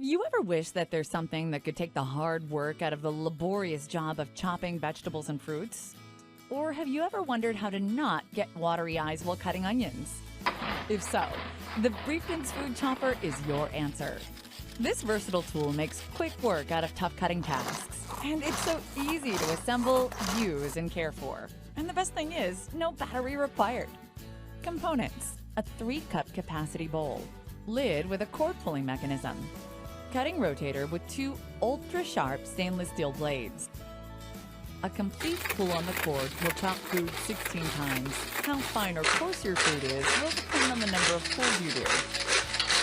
You ever wish that there's something that could take the hard work out of the laborious job of chopping vegetables and fruits? Or have you ever wondered how to not get watery eyes while cutting onions? If so, the Briefkins Food Chopper is your answer. This versatile tool makes quick work out of tough cutting tasks, and it's so easy to assemble, use, and care for. And the best thing is, no battery required. Components: a 3-cup capacity bowl, lid with a cord pulling mechanism, cutting rotator with 2 ultra-sharp stainless steel blades. A complete pull on the cord will chop food 16 times. How fine or coarse your food is will depend on the number of pulls you do.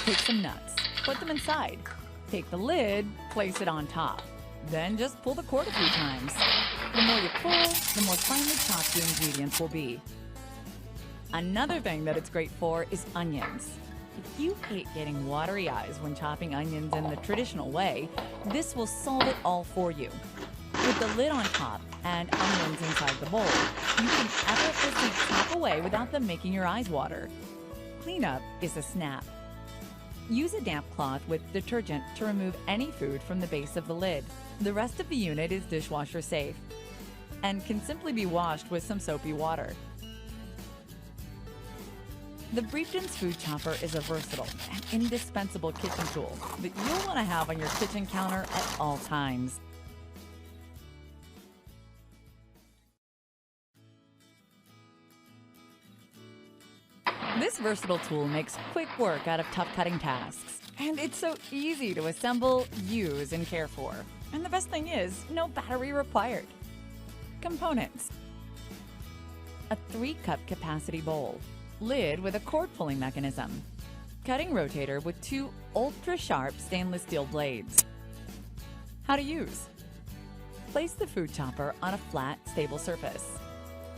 Take some nuts, put them inside. Take the lid, place it on top. Then just pull the cord a few times. The more you pull, the more finely chopped the ingredients will be. Another thing that it's great for is onions. If you hate getting watery eyes when chopping onions in the traditional way, this will solve it all for you. With the lid on top and onions inside the bowl, you can effortlessly chop away without them making your eyes water. Cleanup is a snap. Use a damp cloth with detergent to remove any food from the base of the lid. The rest of the unit is dishwasher safe and can simply be washed with some soapy water. The Briefkins Food Chopper is a versatile and indispensable kitchen tool that you'll want to have on your kitchen counter at all times. This versatile tool makes quick work out of tough cutting tasks, and it's so easy to assemble, use, and care for. And the best thing is, no battery required. Components: a 3-cup capacity bowl, lid with a cord pulling mechanism, cutting rotator with 2 ultra-sharp stainless steel blades. How to use: place the food chopper on a flat, stable surface.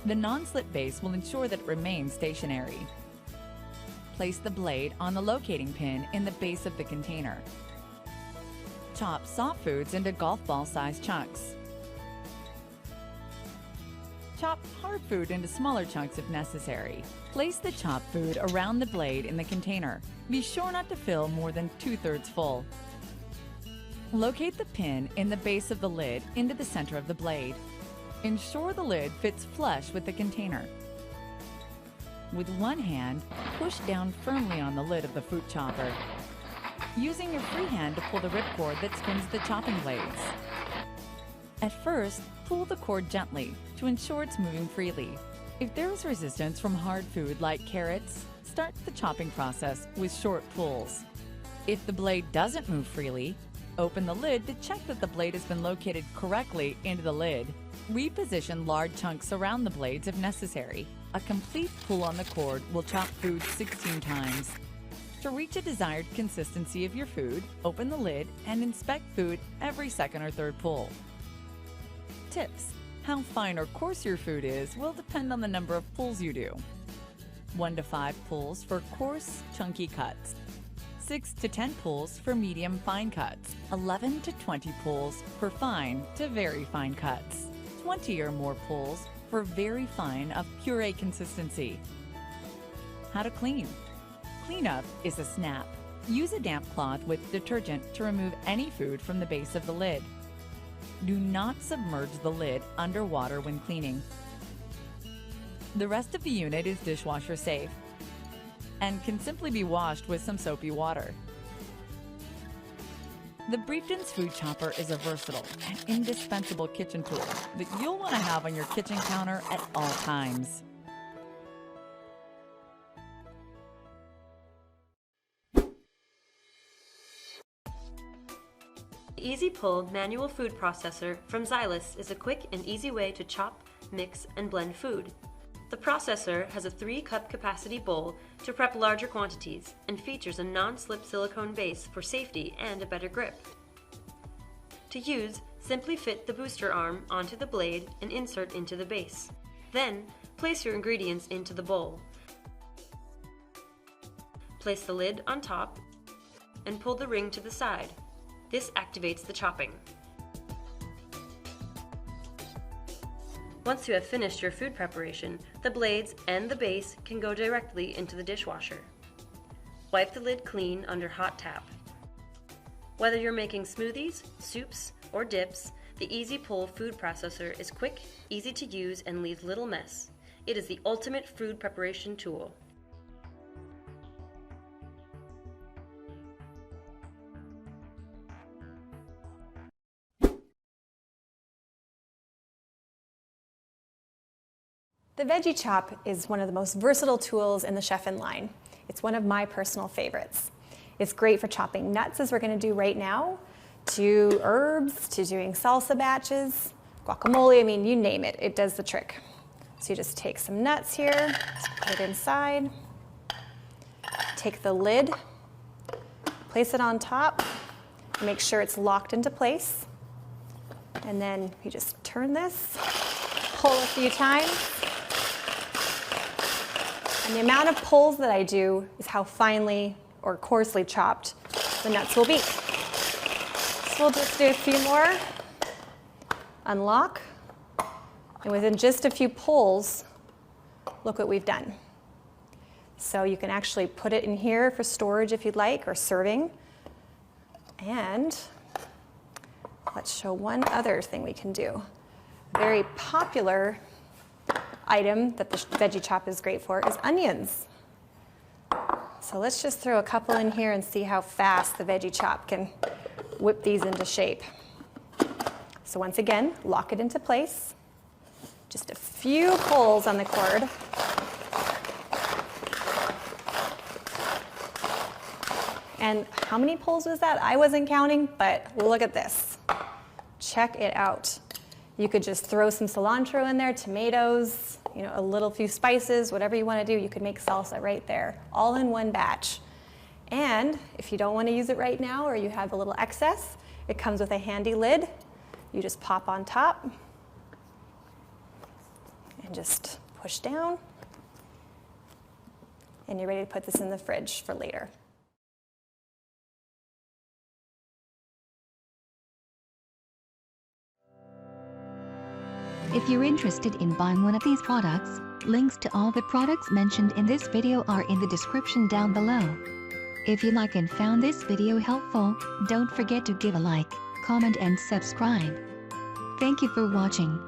The non-slip base will ensure that it remains stationary. Place the blade on the locating pin in the base of the container. Chop soft foods into golf ball-sized chunks. Chop hard food into smaller chunks if necessary. Place the chopped food around the blade in the container. Be sure not to fill more than 2/3 full. Locate the pin in the base of the lid into the center of the blade. Ensure the lid fits flush with the container. With one hand, push down firmly on the lid of the food chopper, using your free hand to pull the ripcord that spins the chopping blades. At first, pull the cord gently to ensure it's moving freely. If there is resistance from hard food like carrots, start the chopping process with short pulls. If the blade doesn't move freely, open the lid to check that the blade has been located correctly into the lid. Reposition large chunks around the blades if necessary. A complete pull on the cord will chop food 16 times. To reach a desired consistency of your food, open the lid and inspect food every second or third pull. Tips: how fine or coarse your food is will depend on the number of pulls you do. 1 to 5 pulls for coarse, chunky cuts. 6 to 10 pulls for medium fine cuts. 11 to 20 pulls for fine to very fine cuts. 20 or more pulls for very fine of puree consistency. How to clean: cleanup is a snap. Use a damp cloth with detergent to remove any food from the base of the lid. Do not submerge the lid underwater when cleaning. The rest of the unit is dishwasher safe and can simply be washed with some soapy water. The Briefkins Food Chopper is a versatile and indispensable kitchen tool that you'll want to have on your kitchen counter at all times. The Easy Pull manual food processor from Xylus is a quick and easy way to chop, mix, and blend food. The processor has a 3-cup capacity bowl to prep larger quantities and features a non-slip silicone base for safety and a better grip. To use, simply fit the booster arm onto the blade and insert into the base. Then, place your ingredients into the bowl. Place the lid on top and pull the ring to the side. This activates the chopping. Once you have finished your food preparation, the blades and the base can go directly into the dishwasher. Wipe the lid clean under hot tap. Whether you're making smoothies, soups, or dips, the Easy Pull food processor is quick, easy to use, and leaves little mess. It is the ultimate food preparation tool. The Veggie Chop is one of the most versatile tools in the Chef'n line. It's one of my personal favorites. It's great for chopping nuts, as we're going to do right now, to herbs, to doing salsa batches, guacamole, I mean, you name it, it does the trick. So you just take some nuts here, put it inside, take the lid, place it on top, make sure it's locked into place, and then you just turn this, pull a few times, and the amount of pulls that I do is how finely or coarsely chopped the nuts will be. So we'll just do a few more. Unlock. And within just a few pulls, look what we've done. So you can actually put it in here for storage if you'd like, or serving. And let's show one other thing we can do. Very popular item that the Veggie Chop is great for is onions. So let's just throw a couple in here and see how fast the Veggie Chop can whip these into shape. So once again, lock it into place. Just a few pulls on the cord. And how many pulls was that? I wasn't counting, but look at this. Check it out. You could just throw some cilantro in there, tomatoes, you know, a little few spices, whatever you want to do. You could make salsa right there, all in one batch. And if you don't want to use it right now, or you have a little excess, it comes with a handy lid. You just pop on top and just push down, and you're ready to put this in the fridge for later. If you're interested in buying one of these products, links to all the products mentioned in this video are in the description down below. If you like and found this video helpful, don't forget to give a like, comment and subscribe. Thank you for watching.